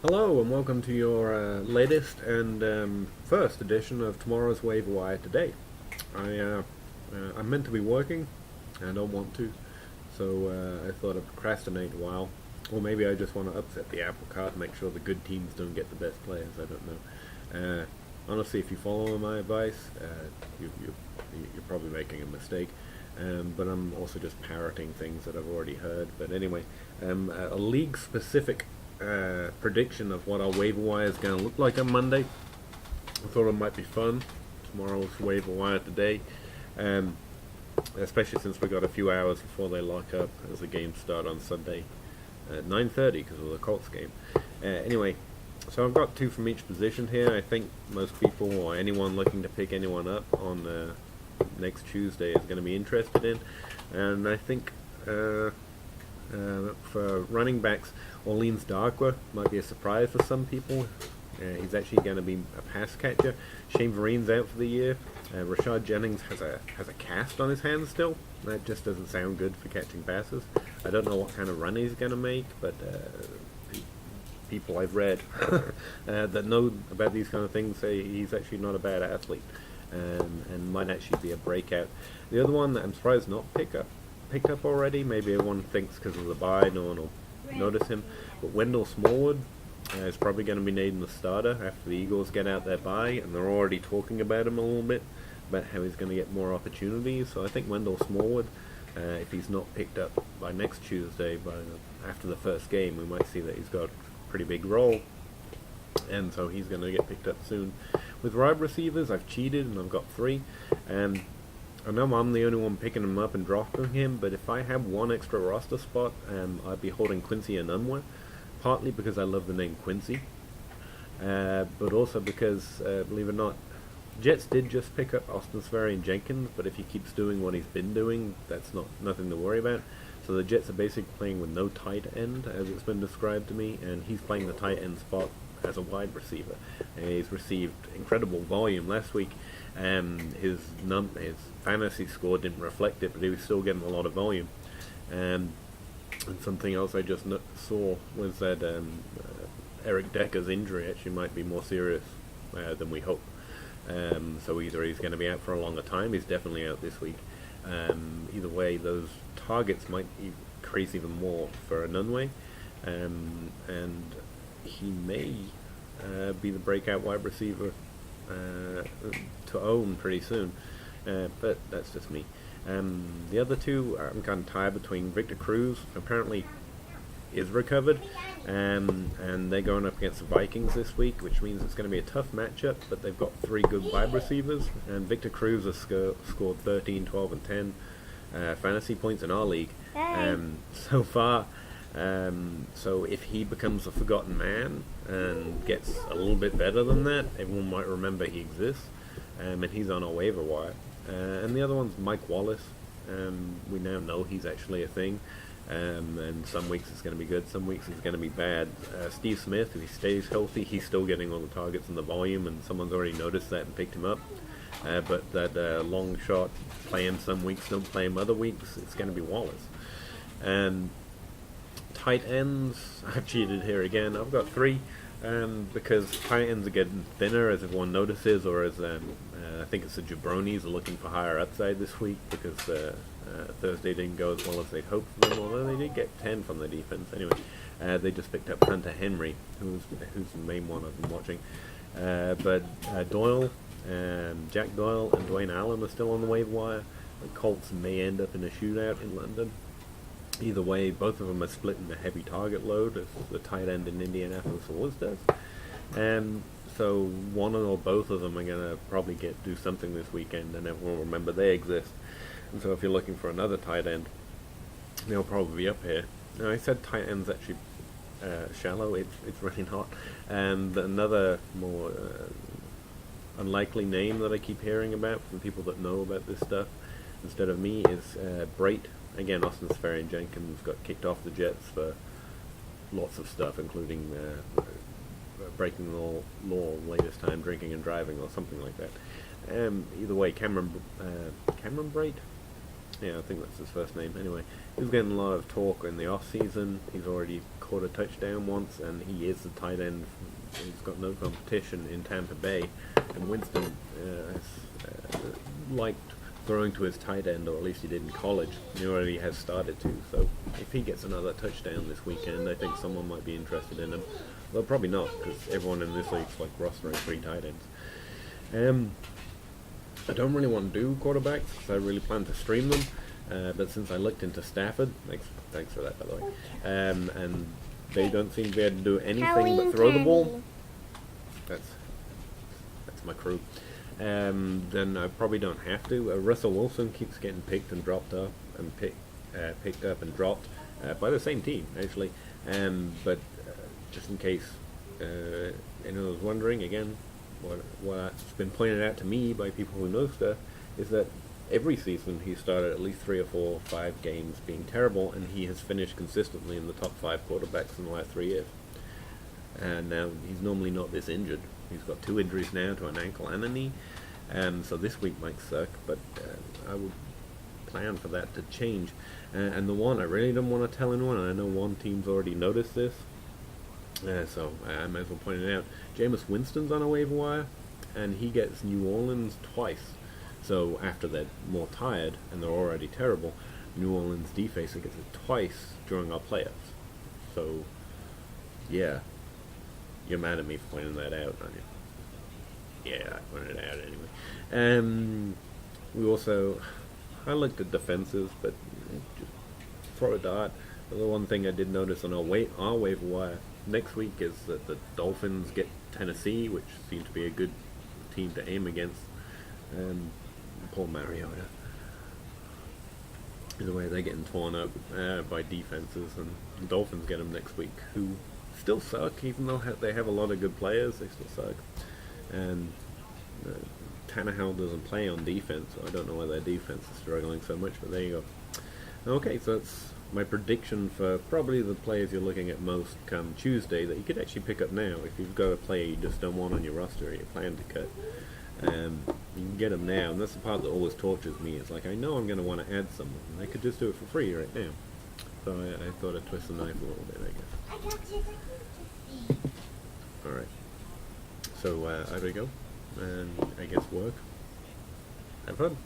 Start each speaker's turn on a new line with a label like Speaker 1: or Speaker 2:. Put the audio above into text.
Speaker 1: Hello and welcome to your latest and first edition of tomorrow's waiver wire today. I'm meant to be working. I don't want to, so I thought I'd procrastinate a while, or maybe I just want to upset the apple cart and make sure the good teams don't get the best players. I don't know. Honestly, if you follow my advice, you're probably making a mistake. But I'm also just parroting things that I've already heard. But anyway, a league-specific prediction of what our waiver wire is going to look like on Monday. I thought it might be fun. Tomorrow's waiver wire today, um, especially since we got a few hours before they lock up as the games start on Sunday at 9:30 because of the Colts game. Anyway, so I've got two from each position here. I think most people or anyone looking to pick anyone up on next Tuesday is going to be interested in, and I think for running backs, Orleans Darkwa might be a surprise for some people. He's actually going to be a pass catcher. Shane Vereen's out for the year. Rashad Jennings has a cast on his hand still. That just doesn't sound good for catching passes. I don't know what kind of run he's going to make, but people I've read that know about these kind of things say he's actually not a bad athlete, and might actually be a breakout. The other one that I'm surprised not picked up already. Maybe everyone thinks because of the bye, no one will notice him. But Wendall Smallwood is probably going to be named the starter after the Eagles get out their bye, and they're already talking about him a little bit, about how he's going to get more opportunities. So I think Wendall Smallwood, if he's not picked up by next Tuesday, after the first game, we might see that he's got a pretty big role, and so he's going to get picked up soon. With wide receivers, I've cheated and I've got three. I know I'm the only one picking him up and dropping him, but if I have one extra roster spot, I'd be holding quincy.enunwa, partly because I love the name Quincy, but also because, believe it or not, Jets did just pick up Austin Seferian-Jenkins, but if he keeps doing what he's been doing, that's nothing to worry about. So the Jets are basically playing with no tight end, as it's been described to me, and he's playing the tight end spot as a wide receiver. He's received incredible volume last week. His fantasy score didn't reflect it, but he was still getting a lot of volume. And something else I just saw was that Eric Decker's injury actually might be more serious than we hope. So either he's going to be out for a longer time, he's definitely out this week. Either way, those targets might increase even more for Enunwa, and he may be the breakout wide receiver to own pretty soon, but that's just me. The other two, I'm kind of tired between. Victor Cruz apparently is recovered, and they're going up against the Vikings this week, which means it's going to be a tough matchup, but they've got three good wide receivers, and Victor Cruz has scored 13, 12, and 10 fantasy points in our league so far. So if he becomes a forgotten man and gets a little bit better than that, everyone might remember he exists, and he's on our waiver wire. And the other one's Mike Wallace. We now know he's actually a thing, and some weeks it's going to be good, some weeks it's going to be bad. Steve Smith, if he stays healthy, he's still getting all the targets and the volume, and someone's already noticed that and picked him up. But that long shot, play him some weeks, don't play him other weeks, it's going to be Wallace. And tight ends, I've cheated here again. I've got three, because tight ends are getting thinner, as everyone notices, or as I think it's the jabronis are looking for higher upside this week because Thursday didn't go as well as they'd hoped for them, although they did get 10 from the defense. Anyway, they just picked up Hunter Henry, who's the main one I've been watching. But Doyle, Jack Doyle and Dwayne Allen are still on the waiver wire. The Colts may end up in a shootout in London. Either way, both of them are splitting the heavy target load, as the tight end in Indianapolis always does. So one or both of them are going to probably do something this weekend, and everyone will remember they exist. And so if you're looking for another tight end, they'll probably be up here. Now, I said tight end's actually shallow. It's really not. And another more unlikely name that I keep hearing about from people that know about this stuff instead of me is BRATE. Again, Austin Seferian-Jenkins got kicked off the Jets for lots of stuff, including breaking the law latest time, drinking and driving, or something like that. Either way, Cameron BRATE, Yeah, I think that's his first name. Anyway, he's getting a lot of talk in the off season. He's already caught a touchdown once, and he is the tight end. He's got no competition in Tampa Bay, and Winston has liked throwing to his tight end, or at least he did in college. He already has started to. So if he gets another touchdown this weekend, I think someone might be interested in him. Well, probably not, because everyone in this league's like rostering 3 tight ends. I don't really want to do quarterbacks, because I really plan to stream them. But since I looked into Stafford, thanks for that, by the way, and they don't seem to be able to do anything
Speaker 2: Halloween
Speaker 1: but throw the ball.
Speaker 2: candy.
Speaker 1: That's my crew. Then I probably don't have to. Russell Wilson keeps getting picked and dropped up, and picked up and dropped by the same team, actually. But just in case anyone was wondering, again, what's been pointed out to me by people who know stuff is that every season he started at least 3 or 4 or 5 games being terrible, and he has finished consistently in the top 5 quarterbacks in the last 3 years. And now he's normally not this injured. He's got 2 injuries now, to an ankle and a knee, so this week might suck, but I would plan for that to change. And the one I really don't want to tell anyone, and I know one team's already noticed this, so I might as well point it out. J.Winston's on a waiver wire, and he gets New Orleans twice. So after they're more tired, and they're already terrible, New Orleans defense gets it twice during our playoffs. So, yeah. You're mad at me for pointing that out, aren't you? Yeah, I pointed it out anyway. I looked at defenses, but just throw a dart. The one thing I did notice on our waiver wire next week is that the Dolphins get Tennessee, which seems to be a good team to aim against. Poor Mariota. Either way, they're getting torn up by defenses, and the Dolphins get them next week, who still suck, even though they have a lot of good players. They still suck. And Tannehill doesn't play on defense, so I don't know why their defense is struggling so much, but there you go. Okay, so that's my prediction for probably the players you're looking at most come Tuesday that you could actually pick up now. If you've got a player you just don't want on your roster or you plan to cut, you can get them now. And that's the part that always tortures me. It's like, I know I'm going to want to add someone, and I could just do it for free right now. So I thought I'd twist the knife a little bit, I guess. Alright. So, there we go. And I guess work. Have fun.